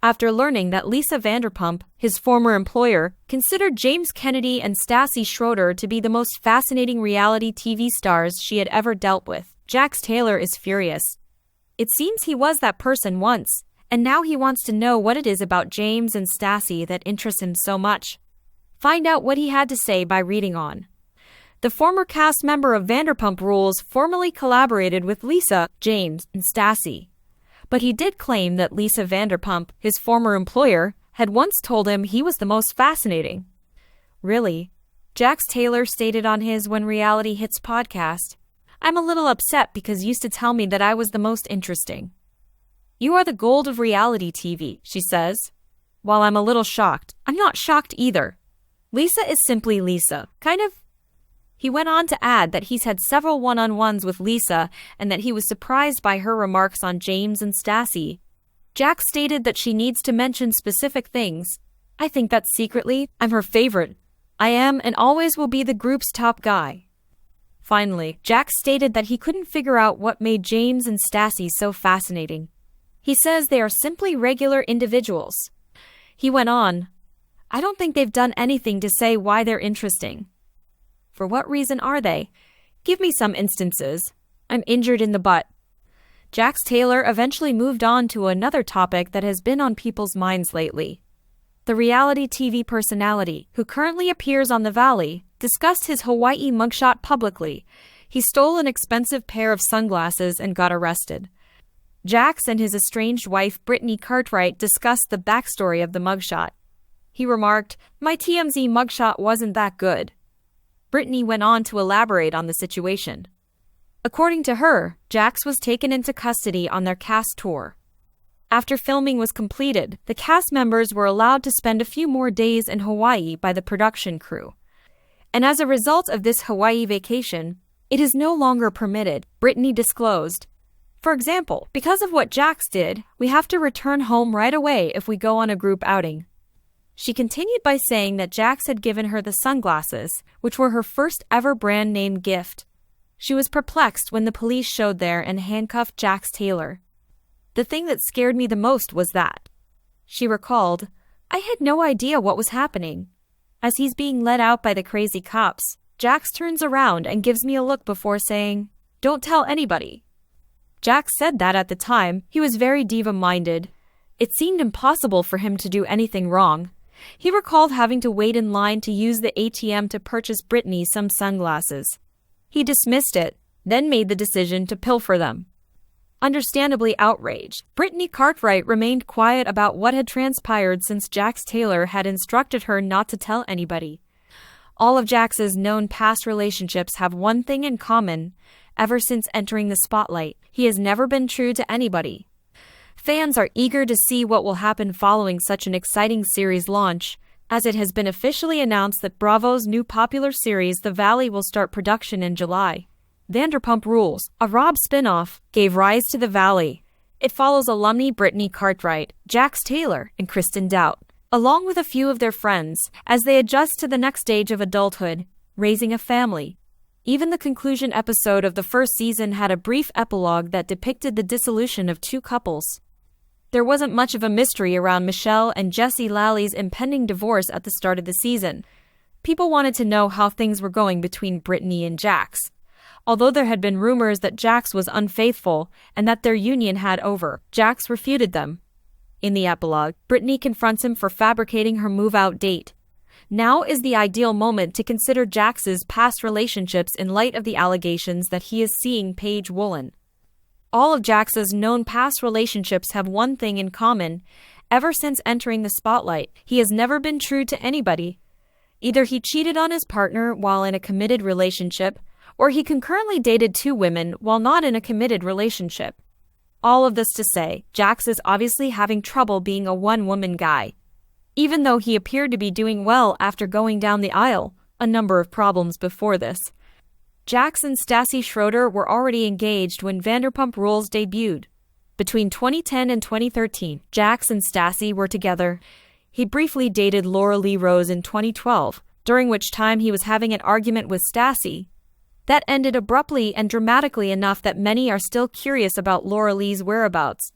after learning that Lisa Vanderpump, his former employer, considered James Kennedy and Stassi Schroeder to be the most fascinating reality TV stars she had ever dealt with. Jax Taylor is furious. It seems he was that person once, and now he wants to know what it is about James and Stassi that interests him so much. Find out what he had to say by reading on. The former cast member of Vanderpump Rules formerly collaborated with Lisa, James, and Stassi. But he did claim that Lisa Vanderpump, his former employer, had once told him he was the most fascinating. Really? Jax Taylor stated on his When Reality Hits podcast, "I'm a little upset because used to tell me that I was the most interesting. You are the gold of reality TV," she says. While I'm a little shocked, I'm not shocked either. Lisa is simply Lisa, kind of. He went on to add that he's had several one-on-ones with Lisa and that he was surprised by her remarks on James and Stassi. Jax stated that she needs to mention specific things. "I think that secretly, I'm her favorite. I am and always will be the group's top guy." Finally, Jax stated that he couldn't figure out what made James and Stassi so fascinating. He says they are simply regular individuals. He went on, "I don't think they've done anything to say why they're interesting. For what reason are they? Give me some instances. I'm injured in the butt." Jax Taylor eventually moved on to another topic that has been on people's minds lately. The reality TV personality, who currently appears on The Valley, discussed his Hawaii mugshot publicly. He stole an expensive pair of sunglasses and got arrested. Jax and his estranged wife Brittany Cartwright discussed the backstory of the mugshot. He remarked, "My TMZ mugshot wasn't that good." Brittany went on to elaborate on the situation. According to her, Jax was taken into custody on their cast tour. After filming was completed, the cast members were allowed to spend a few more days in Hawaii by the production crew. And as a result of this Hawaii vacation, it is no longer permitted, Brittany disclosed. For example, because of what Jax did, we have to return home right away if we go on a group outing. She continued by saying that Jax had given her the sunglasses, which were her first ever brand name gift. She was perplexed when the police showed there and handcuffed Jax Taylor. "The thing that scared me the most was that," she recalled, "I had no idea what was happening. As he's being let out by the crazy cops, Jax turns around and gives me a look before saying, 'Don't tell anybody.'" Jax said that at the time, he was very diva-minded. It seemed impossible for him to do anything wrong. He recalled having to wait in line to use the ATM to purchase Brittany some sunglasses. He dismissed it, then made the decision to pilfer them. Understandably outraged, Brittany Cartwright remained quiet about what had transpired since Jax Taylor had instructed her not to tell anybody. All of Jax's known past relationships have one thing in common. Ever since entering the spotlight, he has never been true to anybody. Fans are eager to see what will happen following such an exciting series launch, as it has been officially announced that Bravo's new popular series The Valley will start production in July. Vanderpump Rules, a Rob spin-off, gave rise to The Valley. It follows alumni Brittany Cartwright, Jax Taylor, and Kristen Dout, along with a few of their friends, as they adjust to the next stage of adulthood, raising a family. Even the conclusion episode of the first season had a brief epilogue that depicted the dissolution of two couples. There wasn't much of a mystery around Michelle and Jesse Lally's impending divorce at the start of the season. People wanted to know how things were going between Brittany and Jax. Although there had been rumors that Jax was unfaithful and that their union had over, Jax refuted them. In the epilogue, Brittany confronts him for fabricating her move-out date. Now is the ideal moment to consider Jax's past relationships in light of the allegations that he is seeing Paige Woolen. All of Jax's known past relationships have one thing in common. Ever since entering the spotlight, he has never been true to anybody. Either he cheated on his partner while in a committed relationship, or he concurrently dated two women while not in a committed relationship. All of this to say, Jax is obviously having trouble being a one-woman guy. Even though he appeared to be doing well after going down the aisle, a number of problems before this. Jax and Stassi Schroeder were already engaged when Vanderpump Rules debuted. Between 2010 and 2013, Jax and Stassi were together. He briefly dated Laura Lee Rose in 2012, during which time he was having an argument with Stassi. That ended abruptly and dramatically enough that many are still curious about Laura Lee's whereabouts.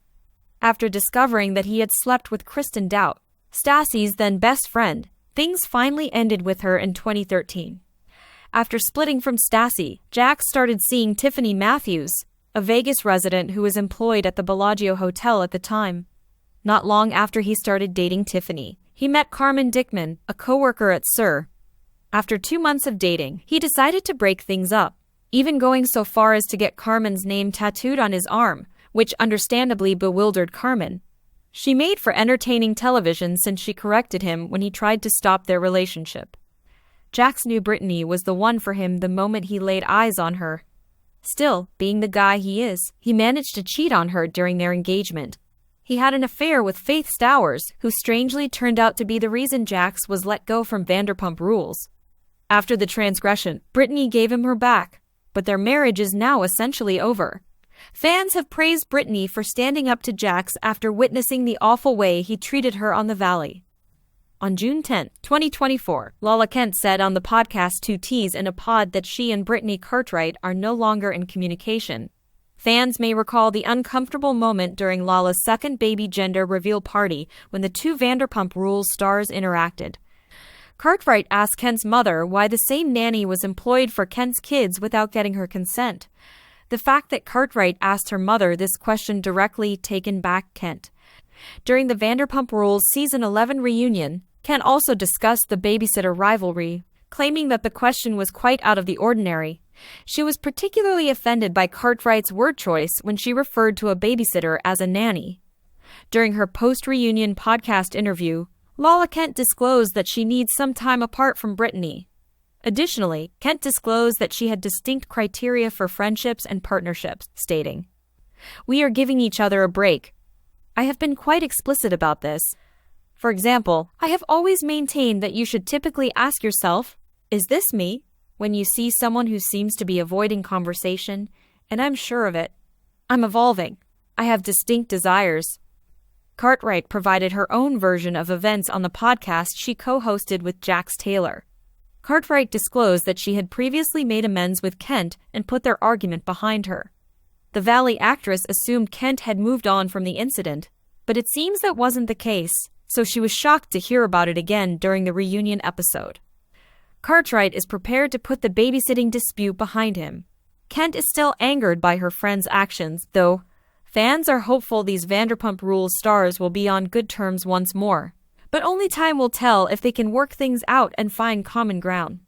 After discovering that he had slept with Kristen Dout, Stassi's then best friend, things finally ended with her in 2013. After splitting from Stassi, Jax started seeing Tiffany Matthews, a Vegas resident who was employed at the Bellagio Hotel at the time. Not long after he started dating Tiffany, he met Carmen Dickman, a coworker at SUR. After 2 months of dating, he decided to break things up, even going so far as to get Carmen's name tattooed on his arm, which understandably bewildered Carmen. She made for entertaining television since she corrected him when he tried to stop their relationship. Jax knew Brittany was the one for him the moment he laid eyes on her. Still, being the guy he is, he managed to cheat on her during their engagement. He had an affair with Faith Stowers, who strangely turned out to be the reason Jax was let go from Vanderpump Rules. After the transgression, Brittany gave him her back, but their marriage is now essentially over. Fans have praised Brittany for standing up to Jax after witnessing the awful way he treated her on the Valley. On June 10, 2024, Lala Kent said on the podcast 2Ts in a pod that she and Brittany Cartwright are no longer in communication. Fans may recall the uncomfortable moment during Lala's second baby gender reveal party when the two Vanderpump Rules stars interacted. Cartwright asked Kent's mother why the same nanny was employed for Kent's kids without getting her consent. The fact that Cartwright asked her mother this question directly taken back Kent. During the Vanderpump Rules Season 11 reunion, Kent also discussed the babysitter rivalry, claiming that the question was quite out of the ordinary. She was particularly offended by Cartwright's word choice when she referred to a babysitter as a nanny. During her post-reunion podcast interview, Lala Kent disclosed that she needs some time apart from Brittany. Additionally, Kent disclosed that she had distinct criteria for friendships and partnerships, stating, "We are giving each other a break. I have been quite explicit about this. For example, I have always maintained that you should typically ask yourself, is this me? When you see someone who seems to be avoiding conversation, and I'm sure of it. I'm evolving. I have distinct desires." Cartwright provided her own version of events on the podcast she co-hosted with Jax Taylor. Cartwright disclosed that she had previously made amends with Kent and put their argument behind her. The Valley actress assumed Kent had moved on from the incident, but it seems that wasn't the case, so she was shocked to hear about it again during the reunion episode. Cartwright is prepared to put the babysitting dispute behind him. Kent is still angered by her friend's actions, though. Fans are hopeful these Vanderpump Rules stars will be on good terms once more. But only time will tell if they can work things out and find common ground.